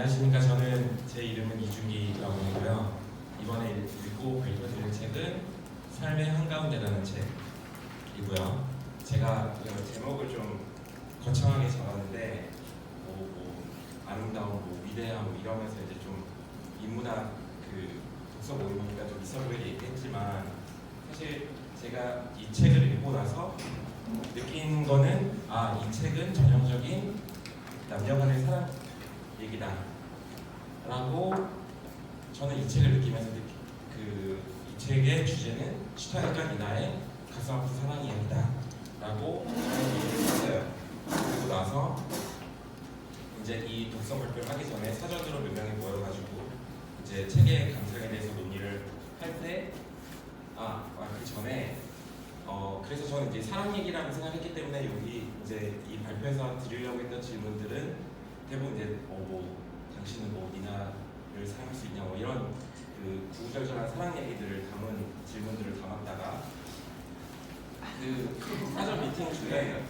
안녕하십니까. 저는 제 이름은 이준기라고 하고요. 이번에 읽고 발표드릴 책은 삶의 한가운데라는 책이고요. 제가 제목을 좀 거창하게 잡았는데 아름다움, 위대함 이러면서 이제 좀 인문학 독서 모임이니까 좀 있어 보이게 얘기했지만 사실 제가 이 책을 읽고 나서 느낀 거는 이 책은 전형적인 남녀 간의 사랑 얘기다 라고 저는 이 책을 느끼면서 이 책의 주제는 슈타인과 니나의 가슴 아픈 사랑 이야기다 라고 얘기를 했어요. 그리고 나서 이제 이 독서 발표를 하기 전에 사전으로 몇 명이 모여가지고 이제 책의 감상에 대해서 논의를 할 때 그 전에 그래서 저는 이제 사랑 얘기라고 생각했기 때문에 여기 이제 이 발표에서 드리려고 했던 질문들은 대부분 이제 당신은 니나를 사랑할 수 있냐 이런 구구절절한 사랑 얘기들을 담은 질문들을 담았다가 사전 미팅 중에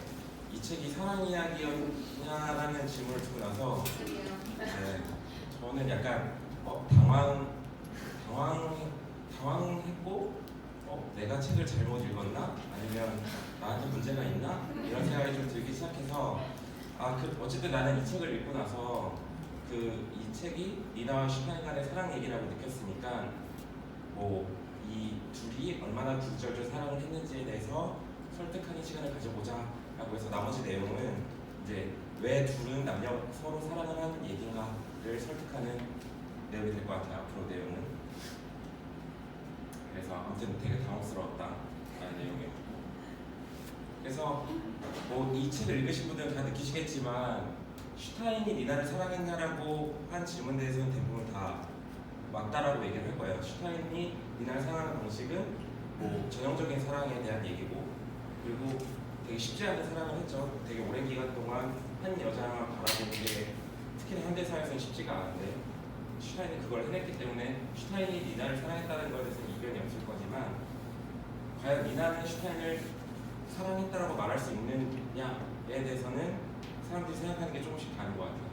이 책이 사랑 이야기였냐라는 질문을 듣고 나서 저는 약간 당황했고 내가 책을 잘못 읽었나? 아니면 나한테 문제가 있나? 이런 생각이 좀 들기 시작해서 어쨌든 나는 이 책을 읽고 나서 이 책이 니나와 슈타인 간의 사랑 얘기라고 느꼈으니까 이 둘이 얼마나 구구절절 사랑을 했는지에 대해서 설득하는 시간을 가져보자 라고 해서 나머지 내용은 이제 왜 둘은 서로 사랑을 하는 얘기인가를 설득하는 내용이 될 것 같아요. 앞으로 내용은. 그래서 아무튼 되게 당혹스러웠다라는 내용이었고, 그래서 이 책을 읽으신 분들은 다 느끼시겠지만 슈타인이 니나를 사랑했냐라고 한 질문에 대해서는 대부분 다 맞다라고 얘기를 할 거예요. 슈타인이 니나를 사랑하는 방식은 전형적인 사랑에 대한 얘기고, 그리고 되게 쉽지 않은 사랑을 했죠. 되게 오랜 기간 동안 한 여자만 바라보는 게 특히나 현대사회에서는 쉽지가 않은데 슈타인이 그걸 해냈기 때문에 슈타인이 니나를 사랑했다는 것에 대해서는 이견이 없을 거지만 과연 니나는 슈타인을 사랑했다라고 말할 수 있느냐에 대해서는 사람들이 생각하는 게 조금씩 다른 것 같아요.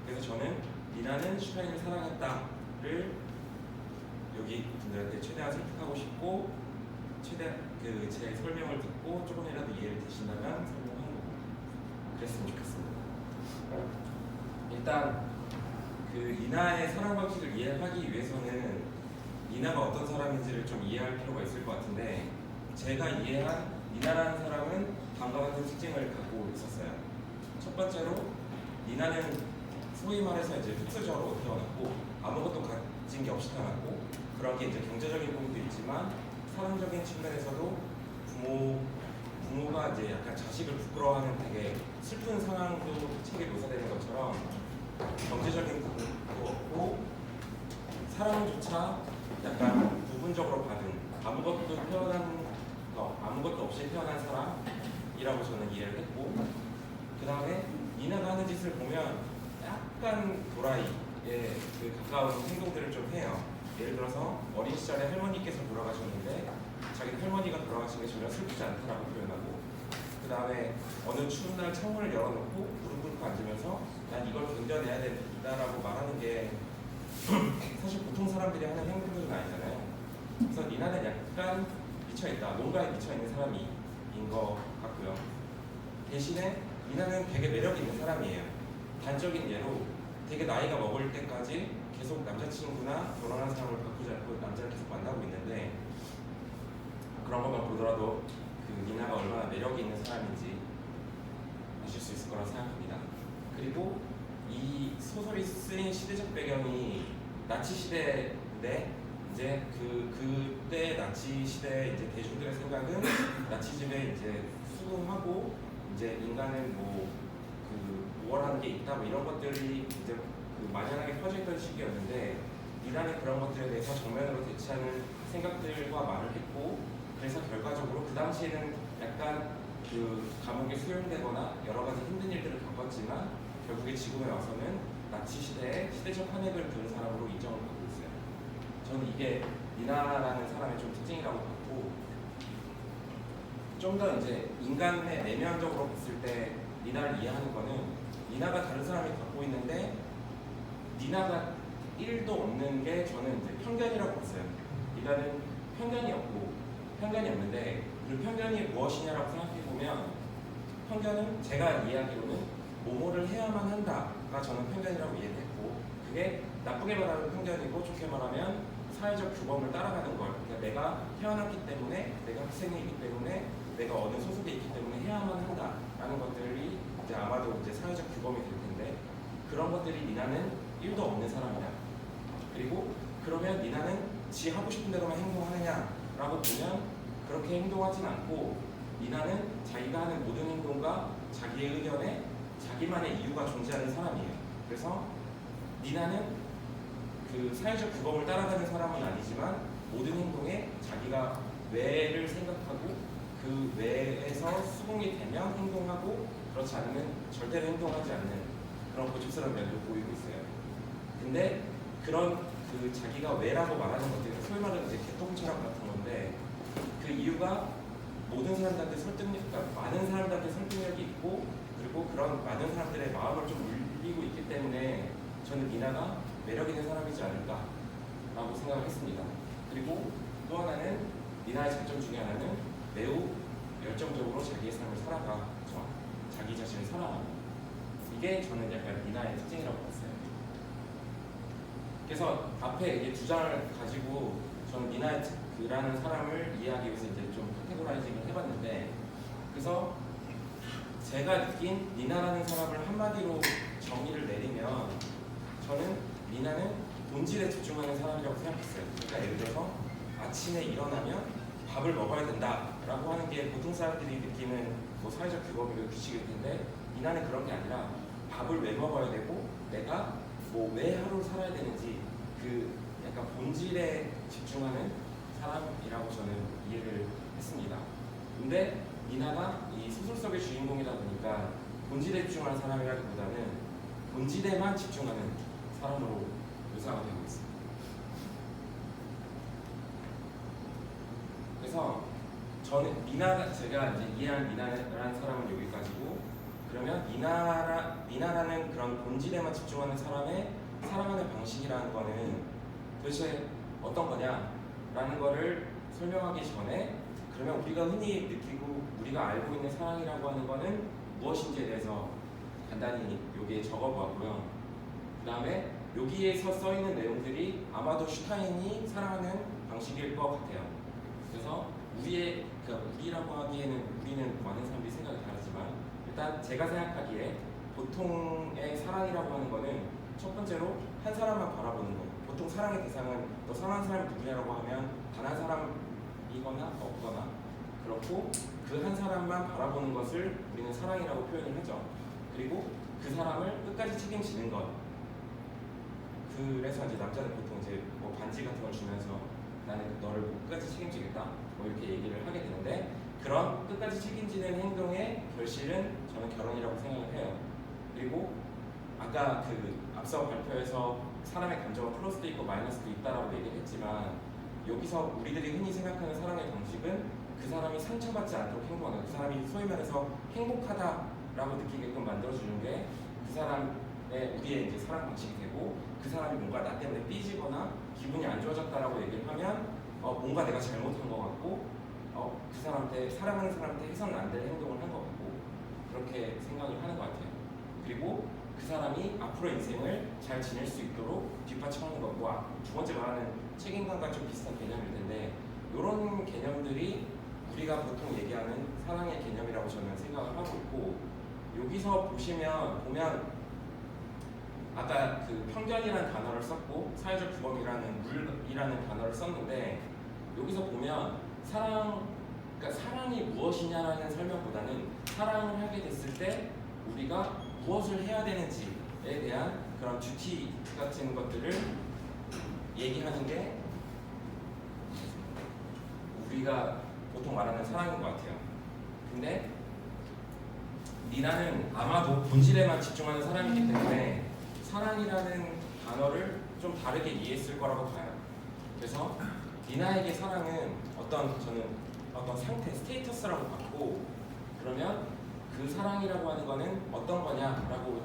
그래서 저는 니나는 슈타인을 사랑했다를 여기 분들한테 최대한 설득하고 싶고, 최대한 제 설명을 듣고 조금이라도 이해를 되신다면 설명하는 거고 그랬으면 좋겠습니다. 일단 니나의 사랑 방식을 이해하기 위해서는 니나가 어떤 사람인지를 좀 이해할 필요가 있을 것 같은데, 제가 이해한 니나라는 사람은 다음과 같은 특징을 갖고 있었어요. 첫 번째로 니나는 소위 말해서 이제 흑수저로 태어났고 아무것도 가진 게 없이 태어났고, 그런 게 이제 경제적인 부분도 있지만 사랑적인 측면에서도 부모가 이제 약간 자식을 부끄러워하는 되게 슬픈 상황도 책에 묘사되는 것처럼 경제적인 부분도 없고 사랑조차 약간 부분적으로 받은 아무것도 없이 태어난 사람이라고 저는 이해를 했고, 그 다음에 니나가 하는 짓을 보면 약간 도라이에 가까운 행동들을 좀 해요. 예를 들어서 어린 시절에 할머니께서 돌아가셨는데 자기 할머니가 돌아가신 게 전혀 슬프지 않다라고 표현하고, 그 다음에 어느 추운 날 창문을 열어놓고 무릎 꿇고 앉으면서 난 이걸 견뎌내야 된다라고 말하는 게 사실 보통 사람들이 하는 행동들은 아니잖아요. 그래서 니나는 약간 미쳐있다, 뭔가에 미쳐있는 사람인 것 같고요. 대신에 니나는 되게 매력 있는 사람이에요. 단적인 예로 되게 나이가 먹을 때까지 계속 남자친구나 결혼한 사람을 바꾸지 않고 남자를 계속 만나고 있는데, 그런 것만 보더라도 니나가 얼마나 매력이 있는 사람인지 아실 수 있을 거라고 생각합니다. 그리고 이 소설이 쓰인 시대적 배경이 나치 시대인데, 이제 그때 나치 시대 이제 대중들의 생각은 나치즘에 이제 수긍하고 이제 인간은 우월한 게 있다 이런 것들이 이제 만연하게 퍼져있던 시기였는데, 니나는 그런 것들에 대해서 정면으로 대치하는 생각들과 말을 했고, 그래서 결과적으로 그 당시에는 약간 감옥에 수용되거나 여러 가지 힘든 일들을 겪었지만 결국에 지금에 와서는 나치 시대에 시대적 한획을 부른 사람으로 인정을 받고 있어요. 저는 이게 니나라는 사람의 좀 특징이라고 봤고, 좀 더 이제 인간의 내면적으로 봤을 때 니나를 이해하는 거는, 니나가 다른 사람이 갖고 있는데 니나가 1도 없는 게 저는 이제 편견이라고 봤어요. 니나는 편견이 없는데 그 편견이 무엇이냐라고 생각해 보면 편견은 제가 이해하기로는 뭐뭐를 해야만 한다가 저는 편견이라고 이해를 했고 그게 나쁘게 말하면 편견이고 좋게 말하면 사회적 규범을 따라가는 걸 그러니까 내가 태어났기 때문에 내가 학생이기 때문에 내가 어느 소속에 있기 때문에 해야만 한다라는 것들이 이제 아마도 이제 사회적 규범이 될 텐데 그런 것들이 니나는 1도 없는 사람이다. 그리고 그러면 니나는 지 하고 싶은 대로만 행동하느냐라고 보면 그렇게 행동하진 않고 니나는 자기가 하는 모든 행동과 자기의 의견에 자기만의 이유가 존재하는 사람이에요. 그래서 니나는 그 사회적 규범을 따라가는 사람은 아니지만 모든 행동에 자기가 왜를 생각하고 그 왜에서 수긍이 되면 행동하고 그렇지 않으면 절대로 행동하지 않는 그런 고집스러운 면을 보이고 있어요. 근데 그런 그 자기가 왜라고 말하는 것들이 소위 말하는 이제 개똥철학 같은 건데 그 이유가 모든 사람들한테 그러니까 많은 사람들한테 설득력이 있고 그리고 그런 많은 사람들의 마음을 좀 울리고 있기 때문에 저는 니나가 매력 있는 사람이지 않을까라고 생각을 했습니다. 그리고 또 하나는 니나의 장점 중에 하나는 매우 열정적으로 자기의 삶을 살아가 자기 자신을 사랑하는 이게 저는 약간 니나의 특징이라고 봤어요. 그래서 앞에 이게 두 장을 가지고 저는 니나라는 사람을 이해하기 위해서 이제 좀 카테고라이징을 해봤는데 그래서 제가 느낀 니나라는 사람을 한마디로 정의를 내리면 저는 니나는 본질에 집중하는 사람이라고 생각했어요. 그러니까 예를 들어서 아침에 일어나면 밥을 먹어야 된다라고 하는 게 보통 사람들이 느끼는 뭐 사회적 규범이고 규칙일 텐데 니나는 그런 게 아니라 밥을 왜 먹어야 되고 내가 뭐 왜 하루를 살아야 되는지 그 약간 본질에 집중하는 사람이라고 저는 이해를 했습니다. 근데 니나가 이 소설 속의 주인공이다 보니까 본질에 집중하는 사람이라기보다는 본질에만 집중하는 사람으로 묘사가 되고 있습니다. 그래서 저는 제가 이제 이해한 니나라는 사람은 여기까지고 그러면 니나라는 그런 본질에만 집중하는 사람의 사랑하는 방식이라는 거는 도대체 어떤 거냐라는 거를 설명하기 전에 그러면 우리가 흔히 느끼고 우리가 알고 있는 사랑이라고 하는 거는 무엇인지에 대해서 간단히 여기에 적어보았고요. 그 다음에 여기에서 써있는 내용들이 아마도 슈타인이 사랑하는 방식일 것 같아요. 그래서 우리라고 하기에는 우리는 많은 사람들이 생각이 다르지만 일단 제가 생각하기에 보통의 사랑이라고 하는 거는 첫 번째로 한 사람만 바라보는 거. 보통 사랑의 대상은 너 사랑하는 사람이 누구냐라고 하면 단 한 사람이거나 없거나 그렇고 그 한 사람만 바라보는 것을 우리는 사랑이라고 표현을 하죠. 그리고 그 사람을 끝까지 책임지는 것. 그래서 이제 남자는 보통 이제 뭐 반지 같은 걸 주면서 나는 너를 끝까지 책임지겠다 뭐 이렇게 얘기를 하게 되는데 그런 끝까지 책임지는 행동의 결실은 저는 결혼이라고 생각을 해요. 그리고 아까 그 앞서 발표에서 사람의 감정은 플러스도 있고 마이너스도 있다라고 얘기를 했지만 여기서 우리들이 흔히 생각하는 사랑의 방식은 그 사람이 상처받지 않도록 행동하는 그 사람이 소위 말해서 행복하다라고 느끼게끔 만들어주는 게 그 사람의 우리의 이제 사랑 방식이 되고 그 사람이 뭔가 나 때문에 삐지거나 기분이 안 좋아졌다라고 얘기를 하면 뭔가 내가 잘못한 것 같고 그 사람한테 사랑하는 사람한테 해서는 안 될 행동을 한 것 같고 그렇게 생각을 하는 것 같아요. 그리고 그 사람이 앞으로 인생을 잘 지낼 수 있도록 뒷받침하는 것과 두 번째 말하는 책임감과 좀 비슷한 개념일 텐데 이런 개념들이 우리가 보통 얘기하는 사랑의 개념이라고 저는 생각을 하고 있고 여기서 보면 아까 그 편견이라는 단어를 썼고 사회적 규범이라는 룰이라는 단어를 썼는데 여기서 보면 그러니까 사랑이 무엇이냐라는 설명보다는 사랑을 하게 됐을 때 우리가 무엇을 해야 되는지에 대한 그런 듀티 같은 것들을 얘기하는 게 우리가 보통 말하는 사랑인 것 같아요. 근데 니나는 아마도 본질에만 집중하는 사람이기 때문에 사랑이라는 단어를 좀 다르게 이해했을 거라고 봐요. 그래서 니나에게 사랑은 저는 어떤 상태, 스테이터스라고 봤고 그러면 그 사랑이라고 하는 거는 어떤 거냐라고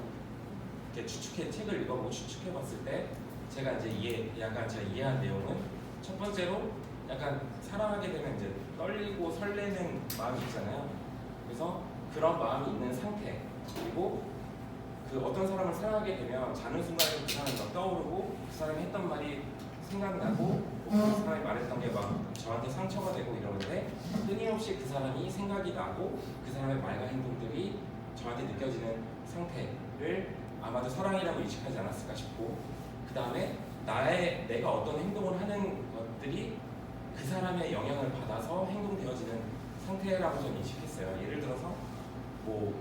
이렇게 책을 읽어보고 추측해봤을 때 제가 이제 제가 이해한 내용은 첫 번째로 약간 사랑하게 되면 이제 떨리고 설레는 마음이 있잖아요. 그래서 그런 마음이 있는 상태, 그리고 그 어떤 사람을 사랑하게 되면 자는 순간에 그 사람이 막 떠오르고 그 사람이 했던 말이 생각나고 그 사람이 말했던 게 막 저한테 상처가 되고 이러는데 끊임없이 그 사람이 생각이 나고 그 사람의 말과 행동들이 저한테 느껴지는 상태를 아마도 사랑이라고 인식하지 않았을까 싶고, 그 다음에 내가 어떤 행동을 하는 것들이 그 사람의 영향을 받아서 행동되어지는 상태라고 저는 인식했어요. 예를 들어서 뭐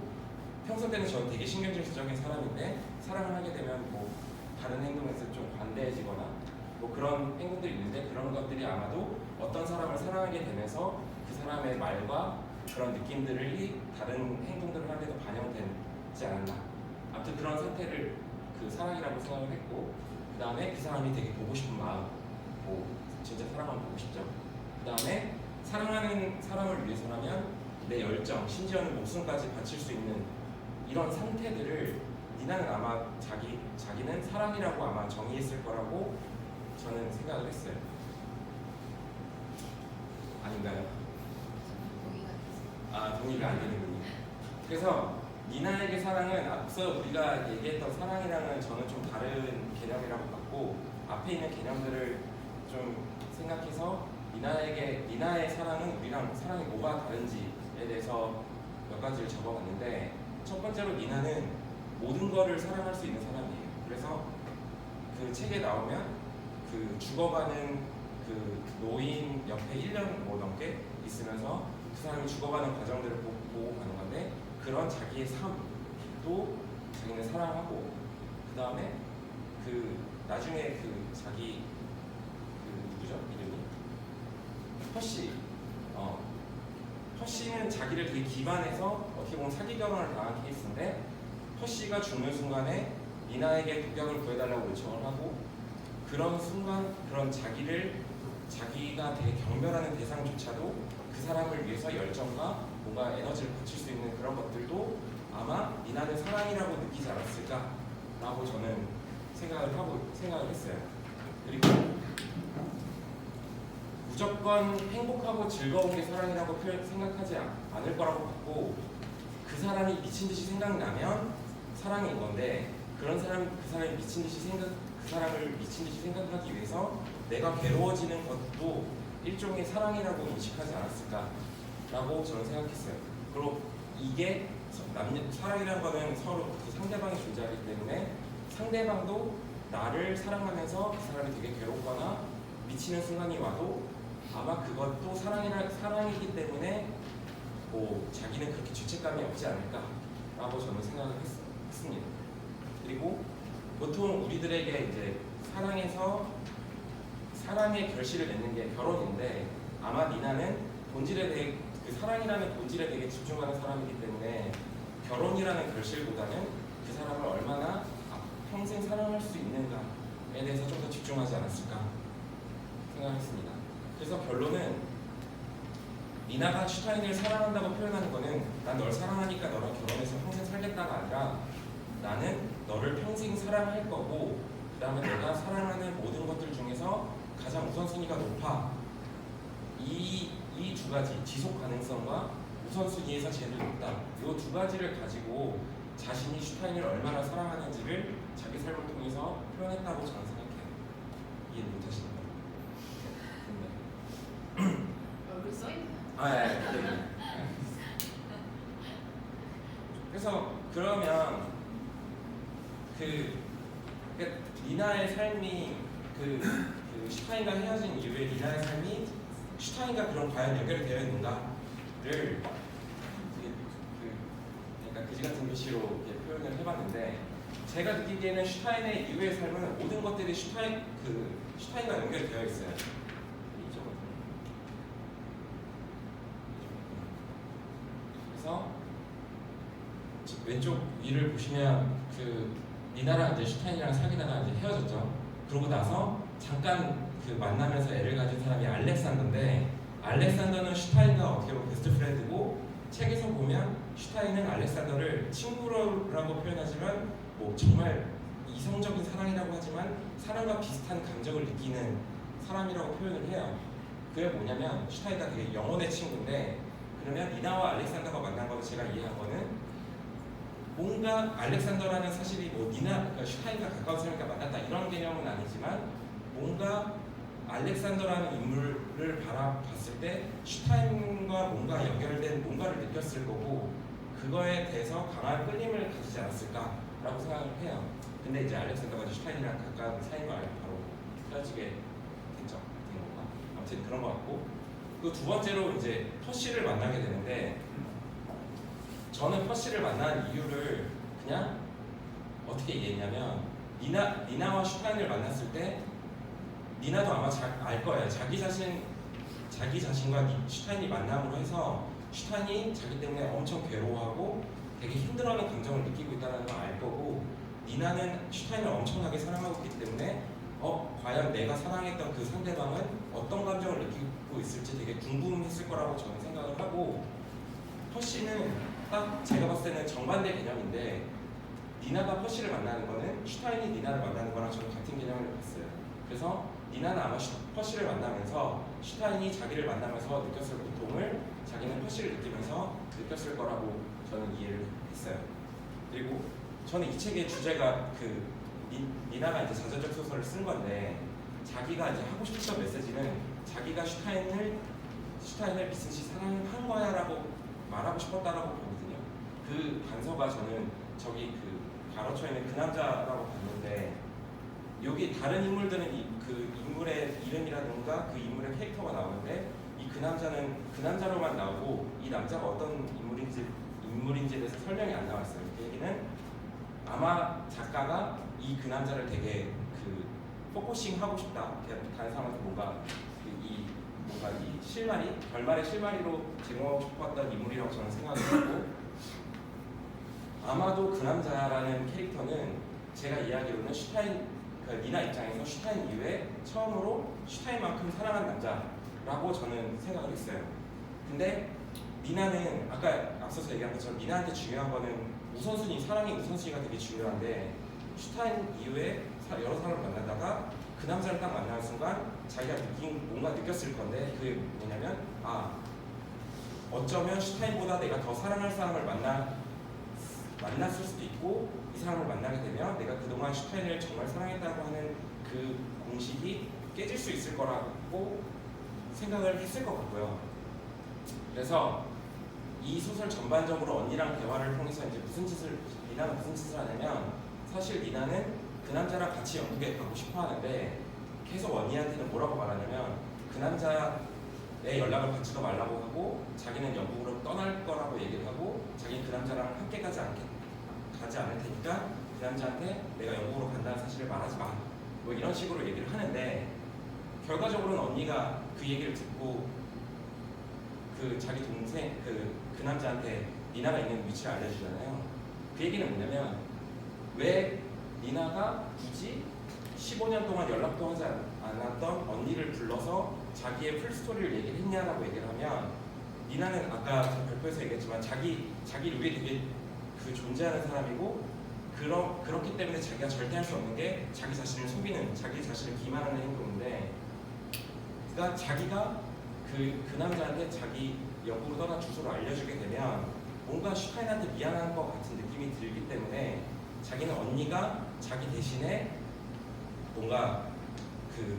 평소 때는 저는 되게 신경질적인 사람인데 사랑을 하게 되면 뭐 다른 행동에서 좀 관대해지거나 뭐 그런 행동들이 있는데, 그런 것들이 아마도 어떤 사람을 사랑하게 되면서 그 사람의 말과 그런 느낌들이 다른 행동들을 하면서 반영되지 않았나. 아무튼 그런 상태를 그 사랑이라고 생각을 했고, 그 다음에 그 사람이 되게 보고 싶은 마음, 뭐 진짜 사랑을 보고 싶죠. 그 다음에 사랑하는 사람을 위해서라면 내 열정, 심지어는 목숨까지 바칠 수 있는 이런 상태들을 니나는 아마 자기는 사랑이라고 아마 정의했을 거라고 저는 생각을 했어요. 아닌가요? 동의가 안 되는군요. 그래서 니나에게 사랑은 앞서 우리가 얘기했던 사랑이랑은 저는 좀 다른 개념이라고 봤고, 앞에 있는 개념들을 좀 생각해서 니나의 사랑은 우리랑 사랑이 뭐가 다른지에 대해서 몇 가지를 적어봤는데, 첫 번째로 니나는 모든 거를 사랑할 수 있는 사람이에요. 그래서 그 책에 나오면 그 죽어가는 그 노인 옆에 1년 뭐 넘게 있으면서 그 사람이 죽어가는 과정들을 보고 가는 건데, 그런 자기의 삶도 자기는 사랑하고, 그 다음에 그 나중에 그 자기 그 누구죠? 이름이? 허씨는 자기를 되게 기반해서 어떻게 보면 사기 결혼을 당한 케이스인데, 허씨가 죽는 순간에 니나에게 독약을 구해달라고 요청을 하고, 그런 순간 그런 자기가 되게 경멸하는 대상조차도 그 사람을 위해서 열정과 뭔가 에너지를 바칠 수 있는 그런 것들도 아마 니나는 사랑이라고 느끼지 않았을까라고 저는 생각을 했어요. 그리고 무조건 행복하고 즐거운 게 사랑이라고 생각하지 않을 거라고 봤고, 그 사람이 미친 듯이 생각나면 사랑인 건데, 그 사람이 미친 듯이 그 사람을 미친 듯이 생각하기 위해서 내가 괴로워지는 것도 일종의 사랑이라고 인식하지 않았을까라고 저는 생각했어요. 그리고 이게 사랑이라는 거는 서로 그 상대방이 존재하기 때문에 상대방도 나를 사랑하면서 그 사람이 되게 괴롭거나 미치는 순간이 와도 아마 그것도 사랑이기 때문에 뭐 자기는 그렇게 죄책감이 없지 않을까라고 저는 생각을 했습니다. 그리고 보통 우리들에게 이제 사랑의 결실을 맺는 게 결혼인데, 아마 니나는 본질에 대해 그 사랑이라는 본질에 되게 집중하는 사람이기 때문에 결혼이라는 결실보다는 그 사람을 얼마나 평생 사랑할 수 있는가에 대해서 좀 더 집중하지 않았을까 생각했습니다. 그래서 결론은 니나가 슈타인을 사랑한다고 표현하는 거는 난 널 사랑하니까 너랑 결혼해서 평생 살겠다가 아니라 나는 너를 평생 사랑할 거고, 그 다음에 내가 사랑하는 모든 것들 중에서 가장 우선순위가 높아. 이 두 가지, 지속 가능성과 우선순위에서 제일 높다. 이 두 가지를 가지고 자신이 슈타인을 얼마나 사랑하는지를 자기 삶을 통해서 표현했다고 저는 생각해요. 이해 못하시나요? 얼굴 써있나요? 네. 그래서 그러면 니나의 삶이 그 슈타인과 헤어진 이후에 니나의 삶이 슈타인과 그런 과연 연결이 되어 있는가를 약간 그지 같은 글씨로 이렇게 표현을 해봤는데, 제가 느끼기에는 슈타인의 이후의 삶은 모든 것들이 슈타인과 연결이 되어 있어요. 그래서 왼쪽 위를 보시면 니나랑 이제 슈타인이랑 사귀다가 이제 헤어졌죠. 그러고 나서 잠깐 만나면서 애를 가진 사람이 알렉산더인데, 알렉산더는 슈타인과 어떻게 보면 베스트 프렌드고, 책에서 보면 슈타인은 알렉산더를 친구라고 표현하지만 뭐 정말 이성적인 사랑이라고 하지만 사랑과 비슷한 감정을 느끼는 사람이라고 표현을 해요. 그게 뭐냐면 슈타인과 되게 영혼의 친구인데, 그러면 니나와 알렉산더가 만난 거는 제가 이해한 거는 뭔가 알렉산더라는 사실이 뭐 니나, 그러니까 슈타인과 가까운 사람이니까 만났다 이런 개념은 아니지만 뭔가 알렉산더라는 인물을 바라봤을 때 슈타인과 뭔가 연결된 뭔가를 느꼈을 거고, 그거에 대해서 강한 끌림을 가지지 않았을까라고 생각을 해요. 근데 이제 알렉산더가 슈타인이랑 가까운 사이인 거 알고 바로 헤어지게 됐죠. 된 건가? 아무튼 그런 거 같고, 그 두 번째로 이제 퍼시를 만나게 되는데, 저는 퍼시를 만난 이유를 그냥 어떻게 이해했냐면, 니나와 슈타인을 만났을 때 니나도 아마 알 거예요. 자기 자신과 슈타인이 만남으로 해서 슈타인이 자기 때문에 엄청 괴로워하고 되게 힘들어하는 감정을 느끼고 있다는 걸 알 거고, 니나는 슈타인을 엄청나게 사랑하고 있기 때문에 과연 내가 사랑했던 그 상대방은 어떤 감정을 느끼고 있을지 되게 궁금했을 거라고 저는 생각을 하고, 퍼시는 딱 제가 봤을 때는 정반대 개념인데, 니나가 퍼시를 만나는 거는 슈타인이 니나를 만나는 거랑 저는 같은 개념을 봤어요. 그래서 니나는 아마 퍼시를 만나면서 슈타인이 자기를 만나면서 느꼈을 고통을 자기는 퍼시를 느끼면서 느꼈을 거라고 저는 이해를 했어요. 그리고 저는 이 책의 주제가 니나가 이제 자전적 소설을 쓴 건데, 자기가 이제 하고 싶었던 메시지는 자기가 슈타인을 미친듯이 사랑한 거야라고 말하고 싶었다라고 보거든요. 그 단서가 저는 저기 가로쳐 있는 그 남자라고 봤는데, 여기 다른 인물들은 그 인물의 이름이라든가 그 인물의 캐릭터가 나오는데, 이 그 남자는 그 남자로만 나오고 이 남자가 어떤 인물인지에 대해서 설명이 안 나왔어요. 그 얘기는 아마 작가가 이 그 남자를 되게 포커싱 하고 싶다. 다른 사람한테 뭔가 이 실마리, 결말의 실마리로 제공하고 싶었던 인물이라고 저는 생각을 했고, 아마도 그 남자라는 캐릭터는 제가 이야기로는 니나 입장에서 슈타인 이후에 처음으로 슈타인만큼 사랑한 남자라고 저는 생각을 했어요. 근데 니나는 아까 앞서서 얘기한 것처럼 니나한테 중요한 거는 사랑의 우선순위가 되게 중요한데, 슈타인 이후에 여러 사람을 만나다가 그 남자를 딱 만나는 순간 자기가 뭔가 느꼈을 건데, 그게 뭐냐면 어쩌면 슈타인보다 내가 더 사랑할 사람을 만났을 수도 있고, 이 사람을 만나게 되면 내가 그동안 슈타인을 정말 사랑했다고 하는 그 공식이 깨질 수 있을 거라고 생각을 했을 것 같고요. 그래서 이 소설 전반적으로 언니랑 대화를 통해서 이제 니나가 무슨 짓을 하냐면, 사실 니나는 그 남자랑 같이 영국에 가고 싶어 하는데 계속 언니한테는 뭐라고 말하냐면, 그 남자의 연락을 받지도 말라고 하고 자기는 영국으로 떠날 거라고 얘기를 하고, 자기는 그 남자랑 함께 가지 않을 테니까 그 남자한테 내가 영국으로 간다는 사실을 말하지 마, 뭐 이런 식으로 얘기를 하는데, 결과적으로는 언니가 그 얘기를 듣고 자기 동생 그 남자한테 니나가 있는 위치를 알려주잖아요. 그 얘기는 뭐냐면, 왜 니나가 굳이 15년 동안 연락도 하지 않았던 언니를 불러서 자기의 풀스토리를 얘기를 했냐라고 얘기를 하면, 니나는 아까 발표에서 얘기했지만 자기 위에 되게 존재하는 사람이고, 그렇기 때문에 자기가 절대 할 수 없는 게 자기 자신을 속이는, 자기 자신을 기만하는 행동인데, 그러니까 자기가 그 남자한테 자기 영국으로 떠난 주소를 알려주게 되면 뭔가 슈타인한테 미안한 것 같은 느낌이 들기 때문에, 자기는 언니가 자기 대신에 뭔가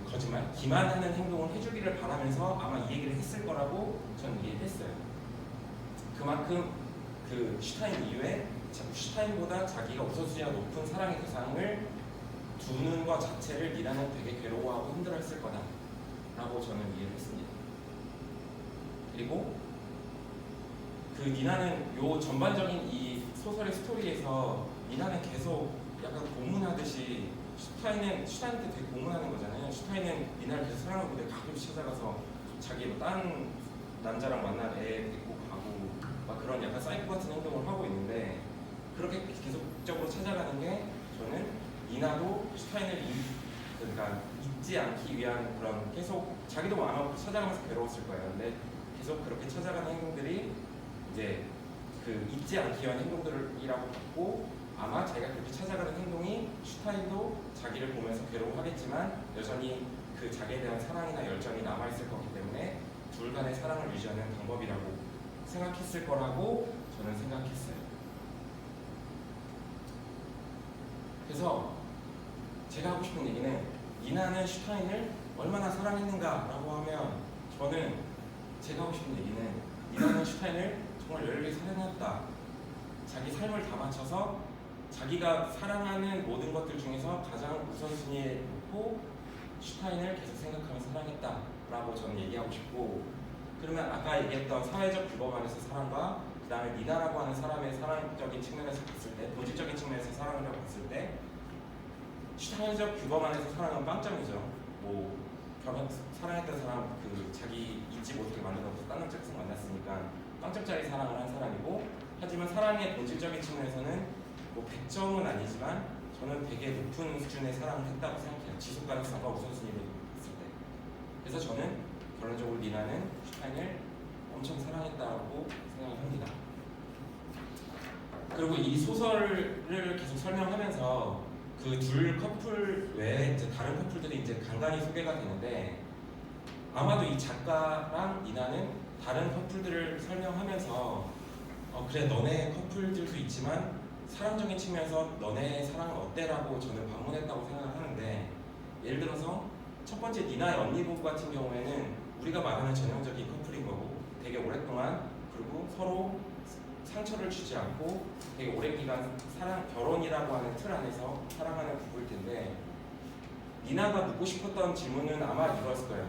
거짓말, 기만하는 행동을 해주기를 바라면서 아마 이 얘기를 했을 거라고 저는 이해했어요. 그만큼 슈타인 이후에 슈타인보다 자기가 우선순위가 높은 사랑의 대상을 두는 것 자체를 니나는 되게 괴로워하고 힘들어했을 거다라고 저는 이해를 했습니다. 그리고 니나는 요 전반적인 이 소설의 스토리에서 니나는 계속 약간 고문하듯이 슈타인한테 되게 고문하는 거잖아요. 슈타인은 니나를 계속 사랑하고 있는데 가끔씩 찾아가서 자기 다른 남자랑 만난 애 데리고 가고 막 그런 약간 사이코 같은 행동을 하고 있는데, 그렇게 계속적으로 찾아가는 게 저는 니나도 슈타인을 그러니까 잊지 않기 위한 그런, 계속 자기도 아마 찾아가면서 괴로웠을 거예요. 근데 계속 그렇게 찾아가는 행동들이 이제 잊지 않기 위한 행동들이라고 봤고, 아마 자기가 그렇게 찾아가는 행동이 슈타인도 자기를 보면서 괴로워하겠지만 여전히 그 자기에 대한 사랑이나 열정이 남아있을 거기 때문에 둘 간의 사랑을 유지하는 방법이라고 생각했을 거라고 저는 생각했어요. 그래서 제가 하고 싶은 얘기는 니나는 슈타인을 얼마나 사랑했는가라고 하면 저는 제가 하고 싶은 얘기는 니나는 슈타인을 정말 열렬히 사랑했다. 자기 삶을 다 바쳐서 자기가 사랑하는 모든 것들 중에서 가장 우선순위에 놓고 슈타인을 계속 생각하며 사랑했다라고 저는 얘기하고 싶고, 그러면 아까 얘기했던 사회적 규범 안에서 사랑과 그 다음에 니나라고 하는 사람의 사랑적인 측면에서 봤을 때, 본질적인 측면에서 사랑을 봤을 때 사회적 규범 안에서 사랑은 빵점이죠. 뭐 사랑했던 사람 그 자기 잊지 못하게 만들어서 다른 짝에서 만났으니까 빵점짜리 사랑을 한 사람이고, 하지만 사랑의 본질적인 측면에서는 뭐 100점은 아니지만 저는 되게 높은 수준의 사랑을 했다고 생각해요. 지속 가능성과 우선순위로 봤을 때. 그래서 저는 결론적으로 니나는 슈타인을 엄청 사랑했다고 생각합니다. 그리고 이 소설을 계속 설명하면서 그 둘 커플 외에 이제 다른 커플들이 이제 간간히 소개가 되는데, 아마도 이 작가랑 니나는 다른 커플들을 설명하면서 그래 너네 커플들도 있지만 사랑적인 측면에서 너네 사랑은 어때라고 저는 반문했다고 생각을 하는데, 예를 들어서 첫 번째 니나의 언니 부부 같은 경우에는 우리가 말하는 전형적인 커플인 거고, 되게 오랫동안 그리고 서로 상처를 주지 않고 되게 오랜 기간 결혼이라고 하는 틀 안에서 사랑하는 부부일 텐데, 니나가 묻고 싶었던 질문은 아마 이거였을 거예요.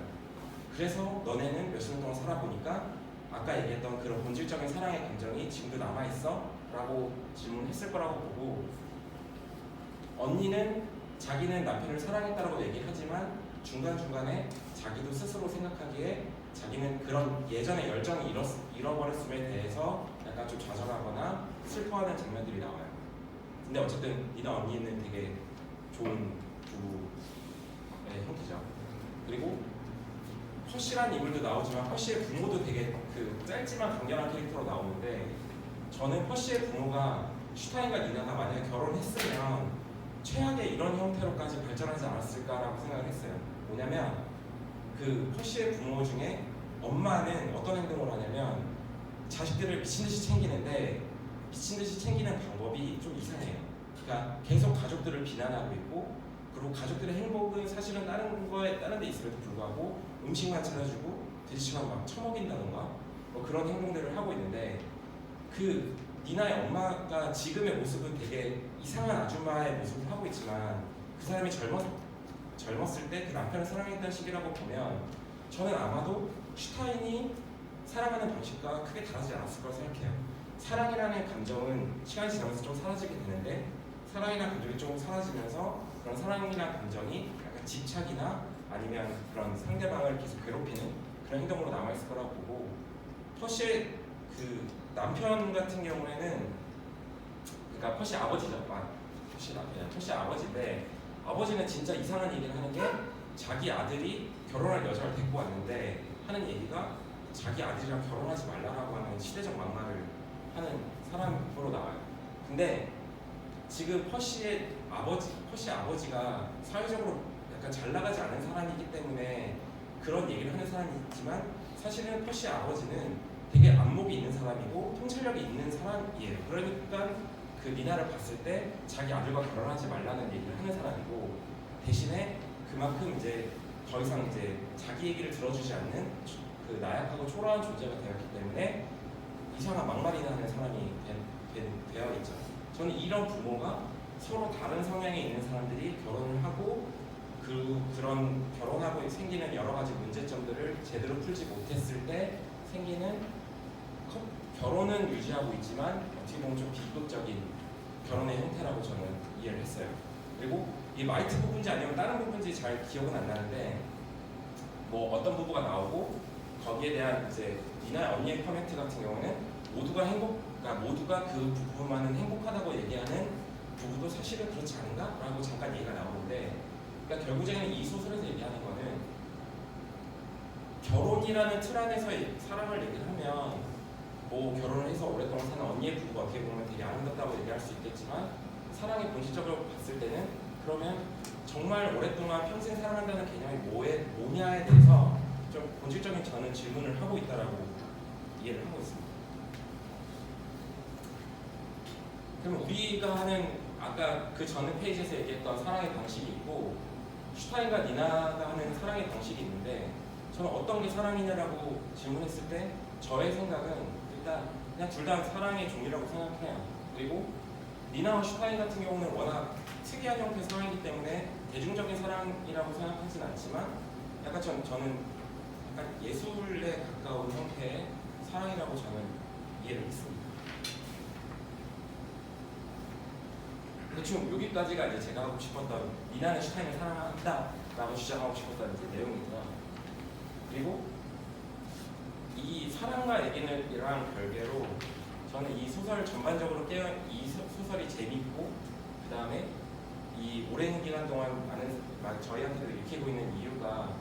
그래서 너네는 몇 년 동안 살아보니까 아까 얘기했던 그런 본질적인 사랑의 감정이 지금도 남아있어? 라고 질문했을 거라고 보고, 언니는 자기는 남편을 사랑했다라고 얘기를 하지만 중간중간에 자기도 스스로 생각하기에 자기는 그런 예전의 열정이 잃어버렸음에 대해서 약간 좀 좌절하거나 슬퍼하는 장면들이 나와요. 근데 어쨌든 니나 언니는 되게 좋은 부부의 형태죠. 그리고 허씨라는 인물도 나오지만 허씨의 부모도 되게 그 짧지만 강렬한 캐릭터로 나오는데, 저는 허씨의 부모가 슈타인과 니나가 만약에 결혼했으면 최악의 이런 형태로까지 발전하지 않았을까라고 생각을 했어요. 뭐냐면 그 허씨의 부모 중에 엄마는 어떤 행동을 하냐면 자식들을 미친듯이 챙기는데 미친듯이 챙기는 방법이 좀 이상해요. 그러니까 계속 가족들을 비난하고 있고, 그리고 가족들의 행복은 사실은 다른 데 있음에도 불구하고 음식만 차려주고 돼지치만 막 처먹인다던가 뭐 그런 행동들을 하고 있는데, 그 니나의 엄마가 지금의 모습은 되게 이상한 아줌마의 모습을 하고 있지만 그 사람이 젊었을 때 그 남편을 사랑했던 시기라고 보면 저는 아마도 슈타인이 사랑하는 방식과 크게 다르지 않았을 거라고 생각해요. 사랑이라는 감정은 시간이 지나면서 좀 사라지게 되는데, 사랑이라는 감정이 조금 사라지면서 그런 사랑이라는 감정이 약간 집착이나 아니면 그런 상대방을 계속 괴롭히는 그런 행동으로 남아있을 거라고 보고, 퍼시의 그 남편 같은 경우에는, 그러니까 퍼시 아버지죠. 퍼시 남편이야. 퍼시 아버지인데, 아버지는 진짜 이상한 얘기를 하는 게 자기 아들이 결혼할 여자를 데리고 왔는데 하는 얘기가 자기 아들이랑 결혼하지 말라라고 하는 시대적 막말을 하는 사람으로 나와요. 근데 지금 퍼시 아버지가 사회적으로 약간 잘 나가지 않은 사람이기 때문에 그런 얘기를 하는 사람이 있지만, 사실은 퍼시 아버지는 되게 안목이 있는 사람이고 통찰력이 있는 사람이에요. 그러니까 그 니나를 봤을 때 자기 아들과 결혼하지 말라는 얘기를 하는 사람이고, 대신에 그만큼 이제 더 이상 이제 자기 얘기를 들어주지 않는 그 나약하고 초라한 존재가 되었기 때문에 이상한 막말이나 하는 사람이 되어 있죠. 저는 이런 부모가 서로 다른 성향에 있는 사람들이 결혼을 하고 그런 결혼하고 생기는 여러 가지 문제점들을 제대로 풀지 못했을 때 생기는, 결혼은 유지하고 있지만 어떻게 보면 좀 비극적인 결혼의 형태라고 저는 이해를 했어요. 그리고 이 마이트 부부인지 아니면 다른 부부인지 잘 기억은 안 나는데, 뭐 어떤 부부가 나오고 거기에 대한 이제 니나 언니의 코멘트 같은 경우는 모두가 그 부부만은 행복하다고 얘기하는 부부도 사실은 그렇지 않은가? 라고 잠깐 얘기가 나오는데, 그러니까 결국에는 이 소설에서 얘기하는 거는 결혼이라는 틀 안에서 사랑을 얘기를 하면 뭐 결혼을 해서 오랫동안 사는 언니의 부부가 어떻게 보면 되게 아름답다고 얘기할 수 있겠지만, 사랑의 본질적으로 봤을 때는 그러면 정말 오랫동안 평생 사랑한다는 개념이 뭐냐에 대해서 좀 본질적인 저는 질문을 하고 있다라고 이해를 하고 있습니다. 그럼 우리가 하는 아까 그 전 페이지에서 얘기했던 사랑의 방식이 있고 슈타인과 니나가 하는 사랑의 방식이 있는데 저는 어떤 게 사랑이냐라고 질문했을 때 저의 생각은 일단 그냥 둘 다 사랑의 종류라고 생각해요. 그리고 니나와 슈타인 같은 경우는 워낙 특이한 형태의 사랑이기 때문에 대중적인 사랑이라고 생각하지는 않지만 약간 저는 약간 예술에 가까운 형태의 사랑이라고 저는 이해를 했습니다. 대충 여기까지가 이제 제가 하고 싶었던 니나는 슈타인을 사랑한다라고 주장하고 싶었던 이제 내용이고요. 그리고 이 사랑과 얘기는이랑 별개로 저는 이 소설 전반적으로 이 소설이 재밌고 그 다음에 이 오랜 기간 동안 저희한테도 읽히고 있는 이유가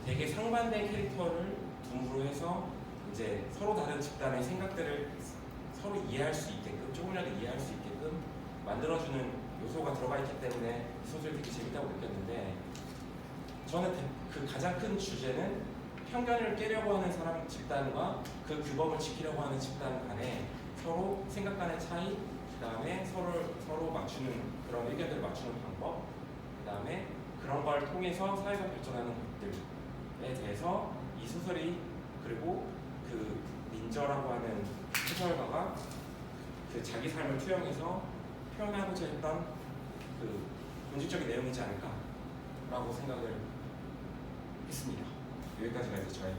되게 상반된 캐릭터를 둠으로 해서 이제 서로 다른 집단의 생각들을 서로 이해할 수 있게끔 조금이라도 이해할 수 있게끔 만들어주는 요소가 들어가 있기 때문에 이 소설이 되게 재밌다고 느꼈는데 저는 그 가장 큰 주제는 편견을 깨려고 하는 사람 집단과 그 규범을 지키려고 하는 집단 간에 서로 생각 간의 차이, 그 다음에 서로 맞추는 그런 의견들을 맞추는 방법, 그 다음에 그런 걸 통해서 사회가 발전하는 것들에 대해서 이 소설이 그리고 그 민저라고 하는 소설가가 그 자기 삶을 투영해서 표현하고자 했던 그 본질적인 내용이지 않을까라고 생각을 했습니다. 여기까지가 이제 저의